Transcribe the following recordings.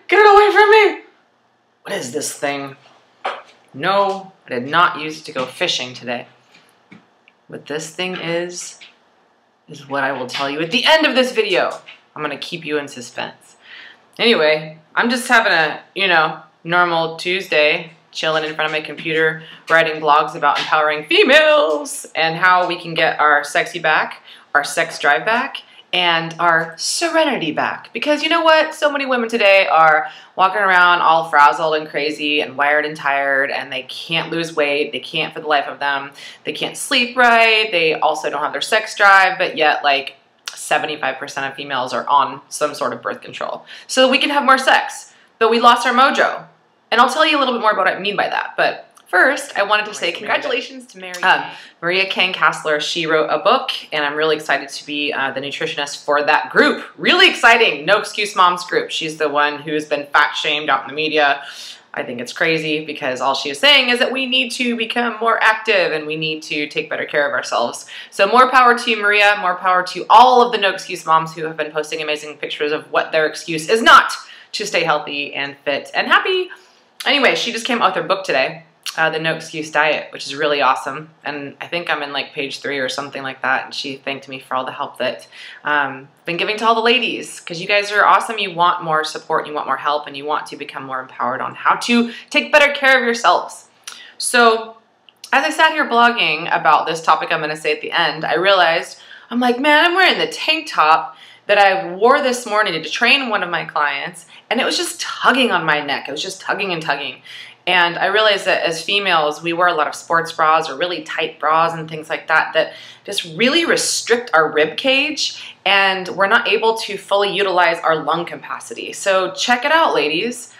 Get it away from me! What is this thing? No, I did not use it to go fishing today. What this thing is what I will tell you at the end of this video. I'm gonna keep you in suspense. Anyway, I'm just having a, normal Tuesday, chilling in front of my computer, writing blogs about empowering females and how we can get our sexy back, our sex drive back, and our serenity back. Because you know what? So many women today are walking around all frazzled and crazy and wired and tired, and they can't lose weight. They can't for the life of them. They can't sleep right. They also don't have their sex drive, but yet like 75% of females are on some sort of birth control so that we can have more sex. But we lost our mojo. And I'll tell you a little bit more about what I mean by that. But first, I wanted to say congratulations to Maria Kane-Kassler. She wrote a book, and I'm really excited to be the nutritionist for that group. Really exciting. No Excuse Moms group. She's the one who's been fat-shamed out in the media. I think it's crazy because all she is saying is that we need to become more active and we need to take better care of ourselves. So more power to you, Maria. More power to all of the No Excuse Moms who have been posting amazing pictures of what their excuse is not to stay healthy and fit and happy. Anyway, she just came out with her book today, The No Excuse Diet, which is really awesome. And I think I'm in like page 3 or something like that. And she thanked me for all the help that I've been giving to all the ladies, because you guys are awesome. You want more support, you want more help, and you want to become more empowered on how to take better care of yourselves. So as I sat here blogging about this topic I'm going to say at the end, I realized, I'm like, man, I'm wearing the tank top that I wore this morning to train one of my clients, and it was just tugging on my neck. It was just tugging and tugging. And I realized that as females, we wear a lot of sports bras or really tight bras and things like that that just really restrict our rib cage, and we're not able to fully utilize our lung capacity. So check it out, ladies.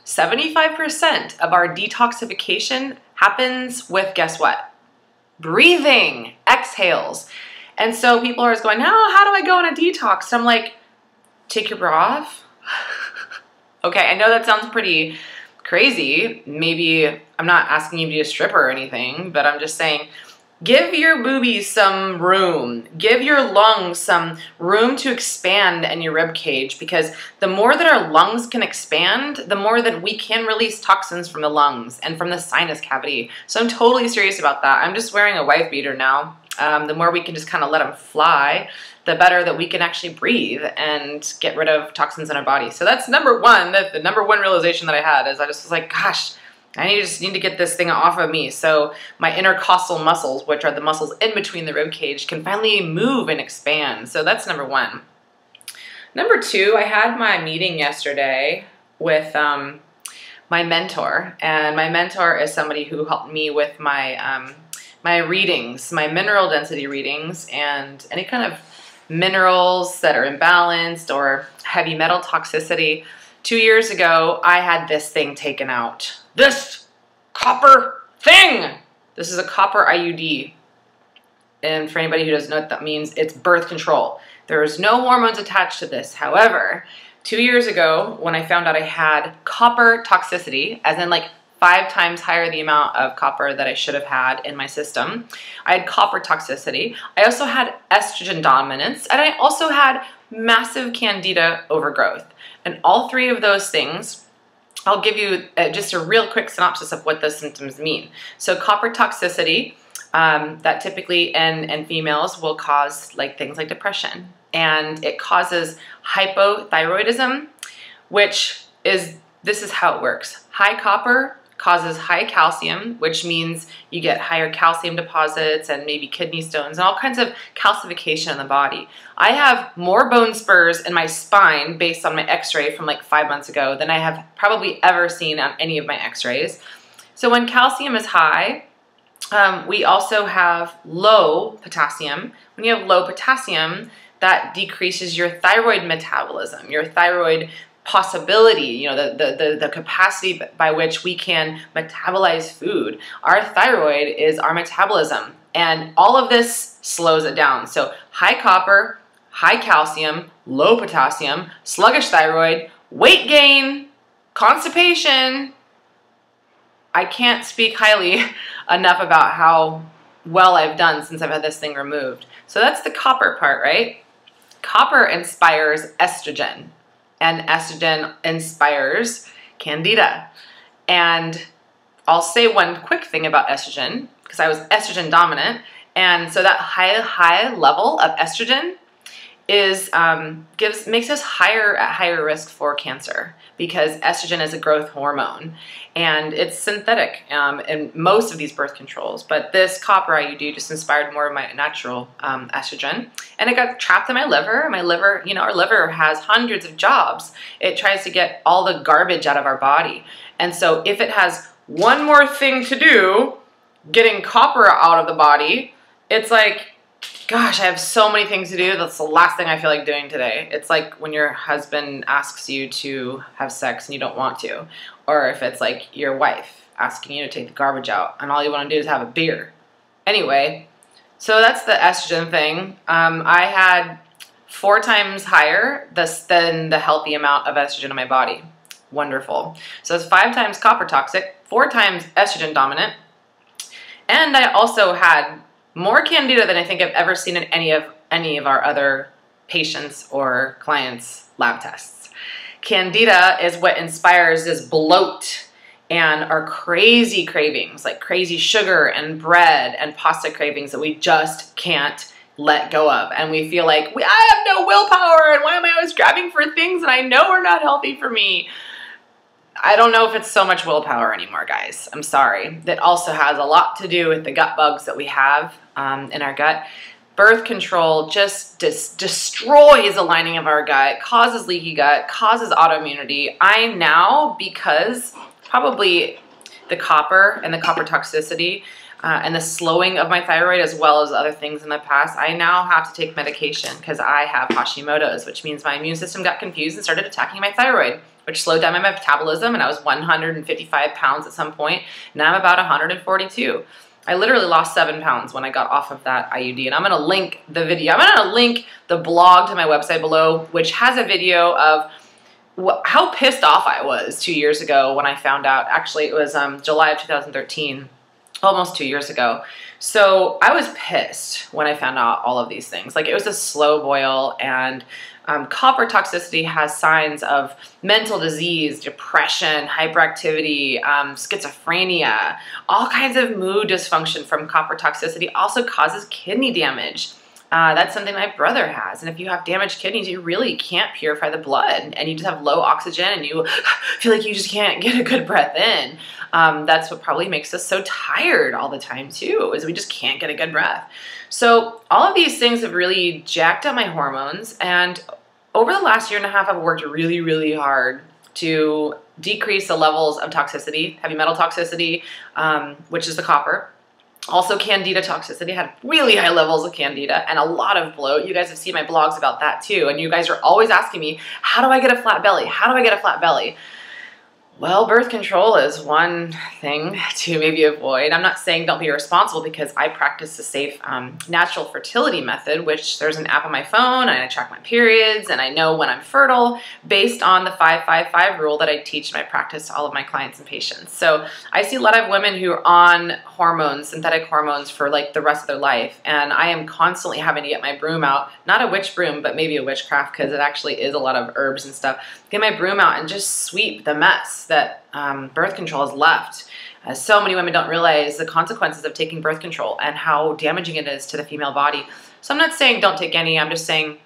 75% of our detoxification happens with, guess what? Breathing, exhales. And so people are always going, oh, how do I go on a detox? So I'm like, take your bra off. Okay, I know that sounds pretty crazy. Maybe I'm not asking you to be a stripper or anything, but I'm just saying, give your boobies some room. Give your lungs some room to expand in your rib cage, because the more that our lungs can expand, the more that we can release toxins from the lungs and from the sinus cavity. So I'm totally serious about that. I'm just wearing a wife beater now. The more we can just kind of let them fly, the better that we can actually breathe and get rid of toxins in our body. So that's number one. The number one realization that I had is I just was like, gosh, I just need to get this thing off of me so my intercostal muscles, which are the muscles in between the rib cage, can finally move and expand. So that's number one. Number two, I had my meeting yesterday with my mentor. And my mentor is somebody who helped me with my my readings, my mineral density readings, and any kind of minerals that are imbalanced or heavy metal toxicity. 2 years ago, I had this thing taken out. This copper thing! This is a copper IUD. And for anybody who doesn't know what that means, it's birth control. There is no hormones attached to this. However, 2 years ago, when I found out I had copper toxicity, as in like 5 times higher the amount of copper that I should have had in my system. I had copper toxicity. I also had estrogen dominance, and I also had massive candida overgrowth. And all 3 of those things, I'll give you just a real quick synopsis of what those symptoms mean. So copper toxicity, that typically in females will cause like things like depression. And it causes hypothyroidism, which is, this is how it works. High copper causes high calcium, which means you get higher calcium deposits and maybe kidney stones and all kinds of calcification in the body. I have more bone spurs in my spine based on my x-ray from like 5 months ago than I have probably ever seen on any of my x-rays. So when calcium is high, we also have low potassium. When you have low potassium, that decreases your thyroid metabolism, your thyroid possibility, you know, the capacity by which we can metabolize food. Our thyroid is our metabolism, and all of this slows it down. So high copper, high calcium, low potassium, sluggish thyroid, weight gain, constipation. I can't speak highly enough about how well I've done since I've had this thing removed. So that's the copper part, right? Copper inspires estrogen. and estrogen inspires candida. And I'll say one quick thing about estrogen, because I was estrogen dominant, and so that high level of estrogen is makes us at higher risk for cancer, because estrogen is a growth hormone and it's synthetic in most of these birth controls. But this copper IUD just inspired more of my natural estrogen, and it got trapped in my liver. My liver, you know, our liver has hundreds of jobs. It tries to get all the garbage out of our body, and so if it has one more thing to do, getting copper out of the body, it's like, gosh, I have so many things to do. That's the last thing I feel like doing today. It's like when your husband asks you to have sex and you don't want to. Or if it's like your wife asking you to take the garbage out and all you want to do is have a beer. Anyway, so that's the estrogen thing. I had 4 times higher than the healthy amount of estrogen in my body. Wonderful. So it's 5 times copper toxic, 4 times estrogen dominant. And I also had more candida than I think I've ever seen in any of our other patients or clients' lab tests. Candida is what inspires this bloat and our crazy cravings, like crazy sugar and bread and pasta cravings that we just can't let go of. And we feel like, I have no willpower, and why am I always grabbing for things that I know are not healthy for me? I don't know if it's so much willpower anymore, guys. I'm sorry. That also has a lot to do with the gut bugs that we have in our gut. Birth control just destroys the lining of our gut, causes leaky gut, causes autoimmunity. I now, because probably the copper and the copper toxicity and the slowing of my thyroid, as well as other things in the past, I now have to take medication because I have Hashimoto's, which means my immune system got confused and started attacking my thyroid, which slowed down my metabolism, and I was 155 pounds at some point. Now I'm about 142. I literally lost 7 pounds when I got off of that IUD, and I'm gonna link the video. I'm gonna link the blog to my website below, which has a video of how pissed off I was 2 years ago when I found out. Actually, it was July of 2013, almost 2 years ago. So I was pissed when I found out all of these things. Like, it was a slow boil, and copper toxicity has signs of mental disease, depression, hyperactivity, schizophrenia, all kinds of mood dysfunction from copper toxicity. Also causes kidney damage. That's something my brother has. And if you have damaged kidneys, you really can't purify the blood, and you just have low oxygen, and you feel like you just can't get a good breath in. That's what probably makes us so tired all the time too, is we just can't get a good breath. So all of these things have really jacked up my hormones, and over the last 1.5 years, I've worked really, really hard to decrease the levels of toxicity, heavy metal toxicity, which is the copper. Also candida toxicity. I had really high levels of candida and a lot of bloat. You guys have seen my blogs about that too, and you guys are always asking me, how do I get a flat belly? How do I get a flat belly? Well, birth control is one thing to maybe avoid. I'm not saying don't be irresponsible, because I practice a safe natural fertility method, which there's an app on my phone, and I track my periods, and I know when I'm fertile based on the 5-5-5 rule that I teach in my practice to all of my clients and patients. So I see a lot of women who are on hormones, synthetic hormones, for like the rest of their life, and I am constantly having to get my broom out, not a witch broom, but maybe a witchcraft, because it actually is a lot of herbs and stuff. Get my broom out and just sweep the mess that birth control has left. So many women don't realize the consequences of taking birth control and how damaging it is to the female body. So I'm not saying don't take any, I'm just saying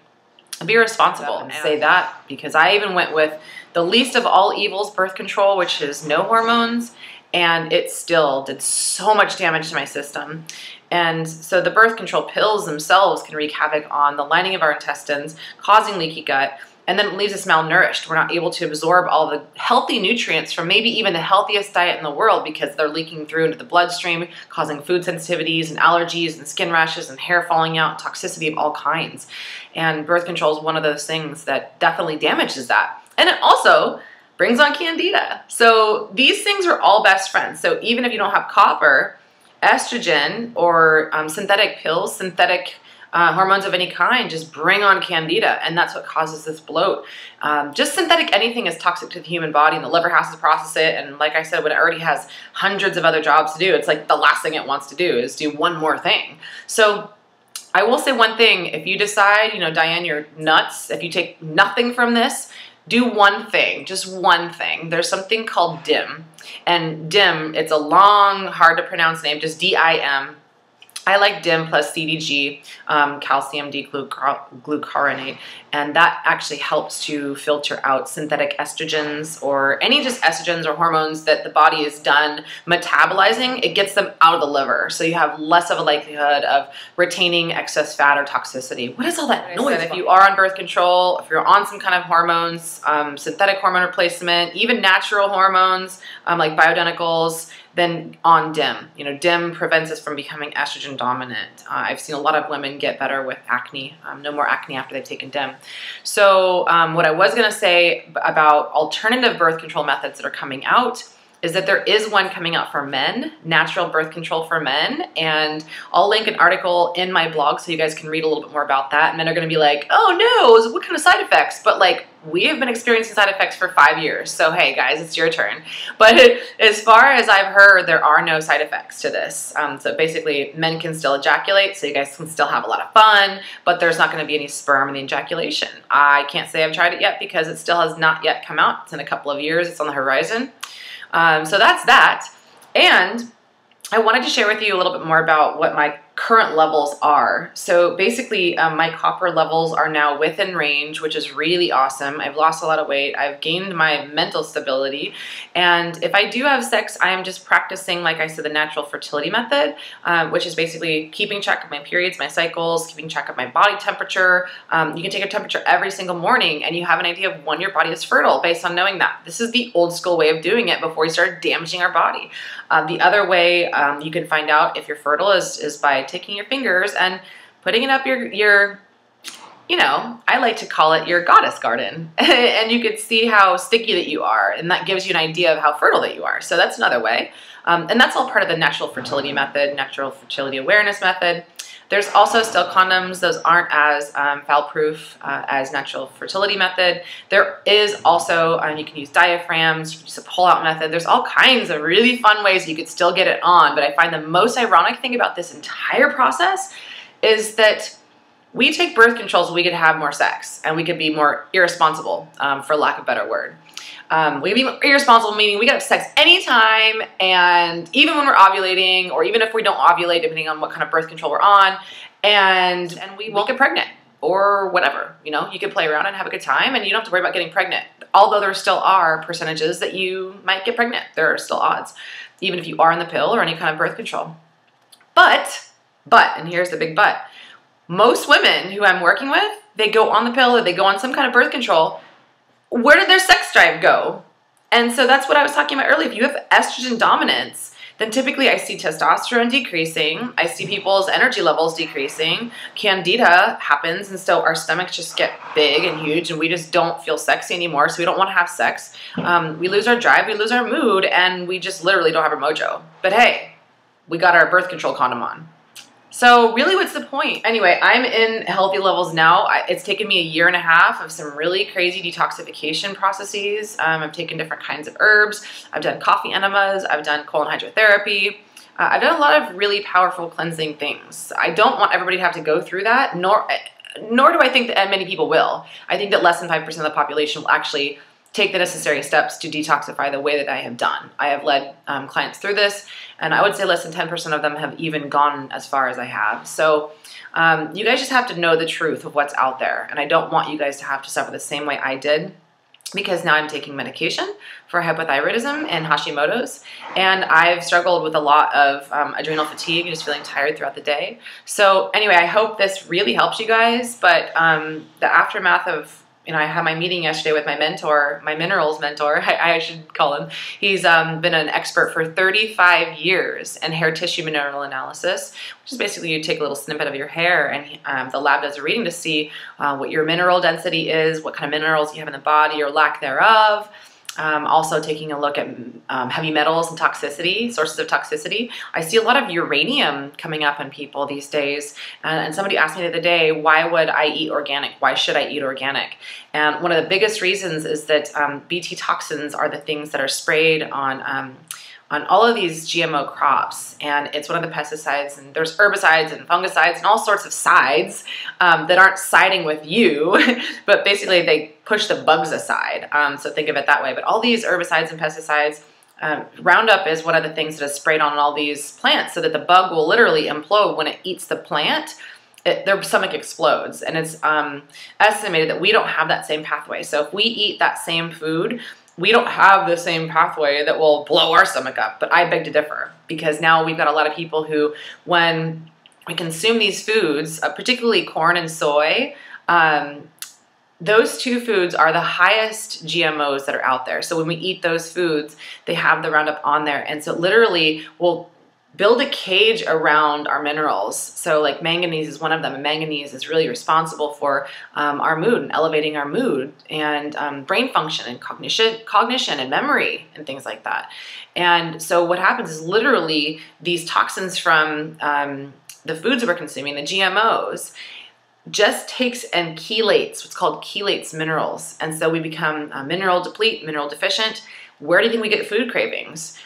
be responsible and say that, because I even went with the least of all evils, birth control, which is no hormones, and it still did so much damage to my system. And so the birth control pills themselves can wreak havoc on the lining of our intestines, causing leaky gut, and then it leaves us malnourished. We're not able to absorb all the healthy nutrients from maybe even the healthiest diet in the world, because they're leaking through into the bloodstream, causing food sensitivities and allergies and skin rashes and hair falling out, toxicity of all kinds. And birth control is one of those things that definitely damages that. And it also brings on candida. So these things are all best friends. So even if you don't have copper, estrogen or synthetic pills, synthetic hormones of any kind just bring on candida, and that's what causes this bloat. Just synthetic anything is toxic to the human body, and the liver has to process it, and like I said, when it already has hundreds of other jobs to do, it's like the last thing it wants to do is do one more thing. So I will say one thing: if you decide, you know, Diane, you're nuts, if you take nothing from this, do one thing, just one thing. There's something called DIM. And DIM, it's a long, hard to pronounce name, just DIM. I like DIM plus CDG, calcium D-glucuronate, and that actually helps to filter out synthetic estrogens or any just estrogens or hormones that the body is done metabolizing. It gets them out of the liver, so you have less of a likelihood of retaining excess fat or toxicity. What is all that noise? If you are on birth control, if you're on some kind of hormones, synthetic hormone replacement, even natural hormones like bioidenticals, then on DIM. You know, DIM prevents us from becoming estrogen dominant. I've seen a lot of women get better with acne, no more acne after they've taken DIM. So what I was gonna say about alternative birth control methods that are coming out is that there is one coming out for men, natural birth control for men, and I'll link an article in my blog so you guys can read a little bit more about that. Men are gonna be like, oh no, what kind of side effects? But like, we have been experiencing side effects for 5 years, so hey guys, it's your turn. But as far as I've heard, there are no side effects to this. So basically, men can still ejaculate, so you guys can still have a lot of fun, but there's not gonna be any sperm in the ejaculation. I can't say I've tried it yet because it still has not yet come out. It's in a couple of years, it's on the horizon. So that's that. And I wanted to share with you a little bit more about what my current levels are. So basically, my copper levels are now within range, which is really awesome. I've lost a lot of weight. I've gained my mental stability. And if I do have sex, I am just practicing, like I said, the natural fertility method, which is basically keeping track of my periods, my cycles, keeping track of my body temperature. You can take a temperature every single morning and you have an idea of when your body is fertile based on knowing that. This is the old school way of doing it before we started damaging our body. The other way you can find out if you're fertile is by taking your fingers and putting it up your, you know, I like to call it your goddess garden. And you can see how sticky that you are. And that gives you an idea of how fertile that you are. So that's another way. And that's all part of the natural fertility method, natural fertility awareness method. There's also still condoms. Those aren't as foul-proof as natural fertility method. There is also, you can use diaphragms, you can use a pull-out method. There's all kinds of really fun ways you could still get it on, but I find the most ironic thing about this entire process is that we take birth control so we could have more sex and we could be more irresponsible, for lack of a better word. We can be irresponsible, meaning we can have sex anytime, and even when we're ovulating, or even if we don't ovulate, depending on what kind of birth control we're on, and we won't get pregnant, or whatever. You know, you can play around and have a good time, and you don't have to worry about getting pregnant. Although there still are percentages that you might get pregnant. There are still odds, even if you are on the pill or any kind of birth control. But, and here's the big but, most women who I'm working with, they go on the pill or they go on some kind of birth control. Where did their sex drive go? And so that's what I was talking about earlier. If you have estrogen dominance, then typically I see testosterone decreasing. I see people's energy levels decreasing. Candida happens, and so our stomachs just get big and huge, and we just don't feel sexy anymore, so we don't want to have sex. We lose our drive, we lose our mood, and we just literally don't have our mojo. But hey, we got our birth control condom on. So really, what's the point? Anyway, I'm in healthy levels now. It's taken me 1.5 years of some really crazy detoxification processes. I've taken different kinds of herbs. I've done coffee enemas. I've done colon hydrotherapy. I've done a lot of really powerful cleansing things. I don't want everybody to have to go through that, nor do I think that many people will. I think that less than 5% of the population will actually take the necessary steps to detoxify the way that I have done. I have led clients through this, and I would say less than 10% of them have even gone as far as I have. So you guys just have to know the truth of what's out there, and I don't want you guys to have to suffer the same way I did, because now I'm taking medication for hypothyroidism and Hashimoto's, and I've struggled with a lot of adrenal fatigue and just feeling tired throughout the day. So anyway, I hope this really helps you guys, but the aftermath of, you know, I had my meeting yesterday with my mentor, my minerals mentor, I should call him. He's been an expert for 35 years in hair tissue mineral analysis, which is basically you take a little snippet of your hair and the lab does a reading to see what your mineral density is, what kind of minerals you have in the body or lack thereof. Also taking a look at heavy metals and toxicity, sources of toxicity. I see a lot of uranium coming up in people these days. And somebody asked me the other day, why would I eat organic? Why should I eat organic? And one of the biggest reasons is that Bt toxins are the things that are sprayed on on all of these GMO crops, and it's one of the pesticides, and there's herbicides and fungicides and all sorts of sides that aren't siding with you, but basically they push the bugs aside. So think of it that way. But all these herbicides and pesticides, Roundup is one of the things that is sprayed on all these plants so that the bug will literally implode when it eats the plant. Their stomach explodes, and it's estimated that we don't have that same pathway. So if we eat that same food, we don't have the same pathway that will blow our stomach up. But I beg to differ, because now we've got a lot of people who, when we consume these foods, particularly corn and soy, those two foods are the highest GMOs that are out there. So when we eat those foods, they have the Roundup on there. And so literally we'll build a cage around our minerals. So like manganese is one of them, and manganese is really responsible for our mood and elevating our mood and brain function and cognition and memory and things like that. And so what happens is literally these toxins from the foods we're consuming, the GMOs, just takes and chelates, what's called chelates minerals. And so we become mineral deplete, mineral deficient. Where do you think we get food cravings?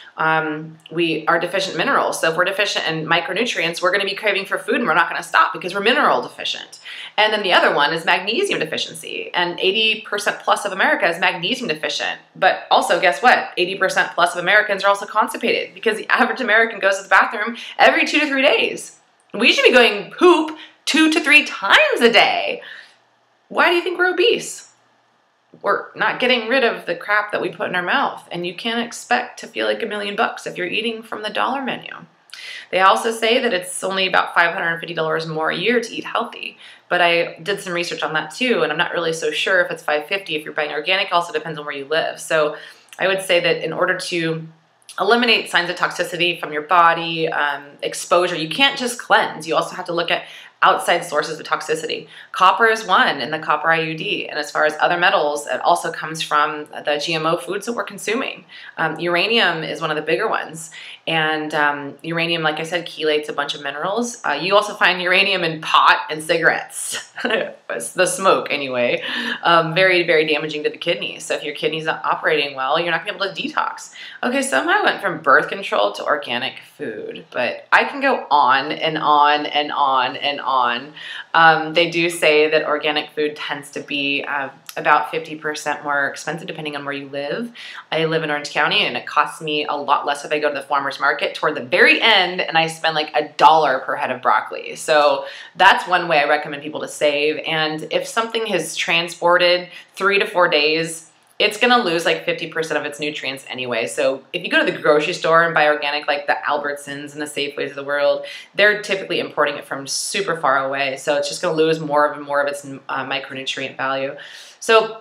We are deficient minerals. So if we're deficient in micronutrients, we're going to be craving for food, and we're not going to stop because we're mineral deficient. And then the other one is magnesium deficiency. And 80% plus of America is magnesium deficient. But also, guess what? 80% plus of Americans are also constipated, because the average American goes to the bathroom every 2 to 3 days. We should be going poop 2 to 3 times a day. Why do you think we're obese? We're not getting rid of the crap that we put in our mouth, and you can't expect to feel like $1 million if you're eating from the dollar menu. They also say that it's only about $550 more a year to eat healthy, but I did some research on that too, and I'm not really so sure if it's $550 if you're buying organic. Also depends on where you live. So I would say that in order to eliminate signs of toxicity from your body, exposure, you can't just cleanse. You also have to look at outside sources of toxicity. Copper is one in the copper IUD. And as far as other metals, it also comes from the GMO foods that we're consuming. Uranium is one of the bigger ones. And uranium, like I said, chelates a bunch of minerals. You also find uranium in pot and cigarettes. The smoke, anyway. Very, very damaging to the kidneys. So if your kidney's not operating well, you're not going to be able to detox. Okay, somehow I went from birth control to organic food. But I can go on and on and on and on. They do say that organic food tends to be about 50% more expensive depending on where you live. I live in Orange County, and it costs me a lot less if I go to the farmer's market toward the very end, and I spend like $1 per head of broccoli. So that's one way I recommend people to save. And if something is transported 3 to 4 days, it's going to lose like 50% of its nutrients anyway. So if you go to the grocery store and buy organic, like the Albertsons and the Safeways of the world, they're typically importing it from super far away. So it's just going to lose more of its micronutrient value. So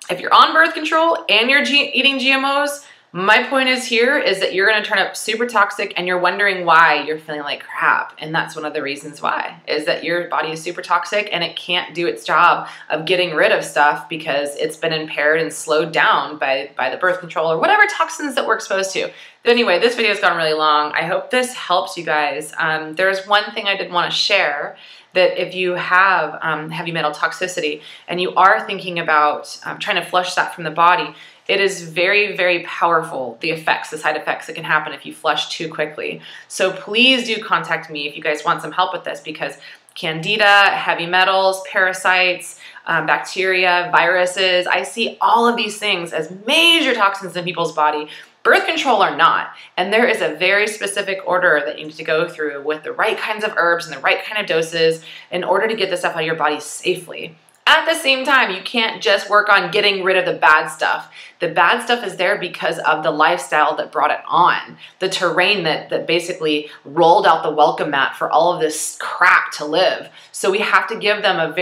if you're on birth control and you're eating GMOs, my point is that you're going to turn up super toxic, and you're wondering why you're feeling like crap. And that's one of the reasons why, is that your body is super toxic and it can't do its job of getting rid of stuff because it's been impaired and slowed down by the birth control or whatever toxins that we're exposed to. But anyway, this video has gone really long. I hope this helps you guys. There's one thing I did want to share, that if you have heavy metal toxicity and you are thinking about trying to flush that from the body, it is very, very powerful, the side effects that can happen if you flush too quickly. So please do contact me if you guys want some help with this, because candida, heavy metals, parasites, bacteria, viruses, I see all of these things as major toxins in people's body. Birth control are not. And there is a very specific order that you need to go through with the right kinds of herbs and the right kind of doses in order to get this stuff out of your body safely. At the same time, you can't just work on getting rid of the bad stuff. The bad stuff is there because of the lifestyle that brought it on, the terrain that basically rolled out the welcome mat for all of this crap to live. So we have to give them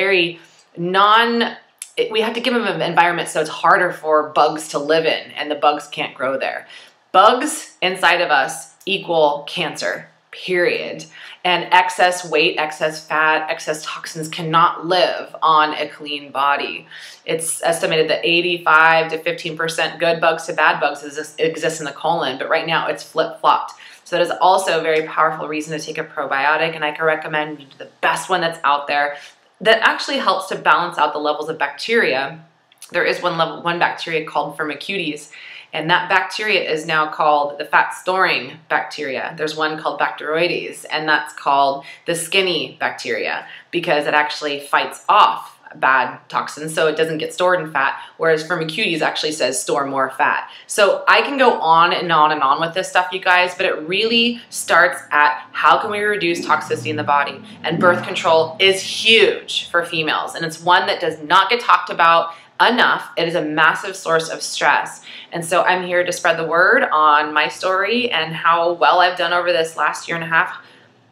we have to give them an environment so it's harder for bugs to live in, and the bugs can't grow there. Bugs inside of us equal cancer, period. And excess weight, excess fat, excess toxins cannot live on a clean body. It's estimated that 85 to 15% good bugs to bad bugs exist in the colon, but right now it's flip-flopped. So that is also a very powerful reason to take a probiotic, and I can recommend the best one that's out there that actually helps to balance out the levels of bacteria. There is one bacteria called Firmicutes, And that bacteria is now called the fat-storing bacteria. There's one called Bacteroides, and that's called the skinny bacteria because it actually fights off bad toxins so it doesn't get stored in fat, whereas Firmicutes actually says store more fat. So I can go on and on and on with this stuff, you guys, but it really starts at how can we reduce toxicity in the body? And birth control is huge for females, and it's one that does not get talked about enough. It is a massive source of stress. And so I'm here to spread the word on my story and how well I've done over this last year and a half.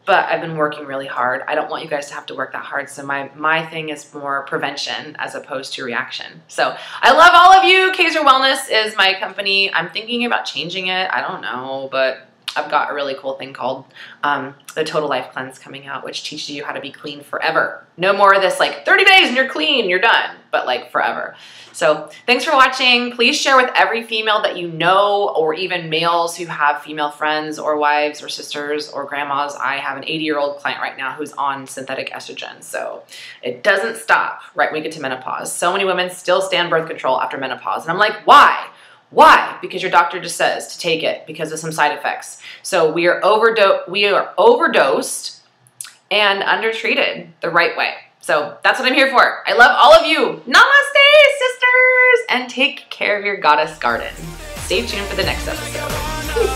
But I've been working really hard. I don't want you guys to have to work that hard. So my thing is more prevention as opposed to reaction. So I love all of you. Kazer Wellness is my company. I'm thinking about changing it. I don't know, but I've got a really cool thing called the Total Life Cleanse coming out, which teaches you how to be clean forever. No more of this like 30 days and you're clean, you're done, but like forever. So thanks for watching. Please share with every female that you know, or even males who have female friends or wives or sisters or grandmas. I have an 80-year-old client right now who's on synthetic estrogen. So it doesn't stop right when we get to menopause. So many women still stay on birth control after menopause. And I'm like, why? Why? Because your doctor just says to take it because of some side effects. So we are overdosed and undertreated the right way. So that's what I'm here for. I love all of you. Namaste, sisters, and take care of your goddess garden. Stay tuned for the next episode. Peace.